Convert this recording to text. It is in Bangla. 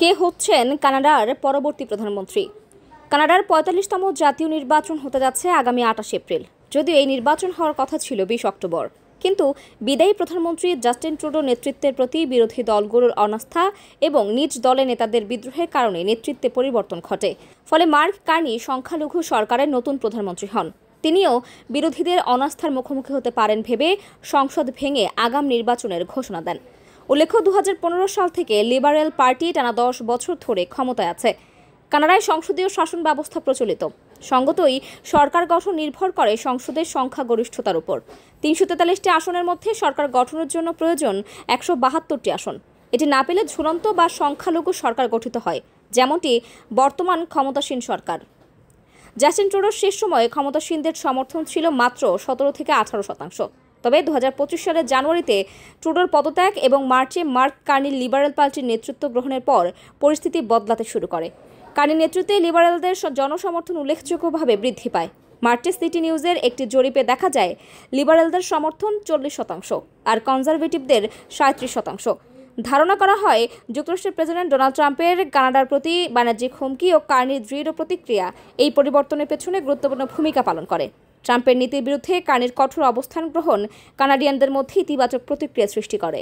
কে হচ্ছেন কানাডার পরবর্তী প্রধানমন্ত্রী? কানাডার ৪৫তম জাতীয় নির্বাচন হতে যাচ্ছে আগামী ২৮ এপ্রিল। যদিও এই নির্বাচন হওয়ার কথা ছিল ২০ অক্টোবর, কিন্তু বিদায়ী প্রধানমন্ত্রী জাস্টিন ট্রুডো নেতৃত্বের প্রতি বিরোধী দলগুলোর অনাস্থা এবং নিজ দলের নেতাদের বিদ্রোহের কারণে নেতৃত্বে পরিবর্তন ঘটে। ফলে মার্ক কার্নি সংখ্যালঘু সরকারের নতুন প্রধানমন্ত্রী হন। তিনিও বিরোধীদের অনাস্থার মুখোমুখি হতে পারেন ভেবে সংসদ ভেঙে আগাম নির্বাচনের ঘোষণা দেন। উল্লেখ্য, ২০১৫ সাল থেকে লিবারেল পার্টি টানা ১০ বছর ধরে ক্ষমতায় আছে। কানাডায় সংসদীয় শাসন ব্যবস্থা প্রচলিত। সঙ্গতই সরকার গঠন নির্ভর করে সংসদের সংখ্যাগরিষ্ঠতার উপর। ৩৪৩টি আসনের মধ্যে সরকার গঠনের জন্য প্রয়োজন ১৭২টি আসন। এটি না পেলে ঝুলন্ত বা সংখ্যালঘু সরকার গঠিত হয়, যেমনটি বর্তমান ক্ষমতাসীন সরকার। জাস্টিন ট্রুডোর শেষ সময়ে ক্ষমতাসীনদের সমর্থন ছিল মাত্র ১৭ থেকে ১৮%। তবে ২০২৫ সালের জানুয়ারিতে ট্রুডোর পদত্যাগ এবং মার্চে মার্ক কার্নির লিবারেল পার্টির নেতৃত্ব গ্রহণের পর পরিস্থিতি বদলাতে শুরু করে। কার্নির নেতৃত্বে লিবারেলদের জনসমর্থন উল্লেখযোগ্যভাবে বৃদ্ধি পায়। মার্চে সিটি নিউজের একটি জরিপে দেখা যায় লিবারেলদের সমর্থন ৪০%, আর কনজারভেটিভদের ৩৭%। ধারণা করা হয় যুক্তরাষ্ট্রের প্রেসিডেন্ট ডোনাল্ড ট্রাম্পের কানাডার প্রতি বাণিজ্যিক হুমকি ও কার্নির দৃঢ় প্রতিক্রিয়া এই পরিবর্তনের পেছনে গুরুত্বপূর্ণ ভূমিকা পালন করে। ট্রাম্পের নীতির বিরুদ্ধে কার্নির কঠোর অবস্থান গ্রহণ কানাডিয়ানদের মধ্যে ইতিবাচক প্রতিক্রিয়া সৃষ্টি করে।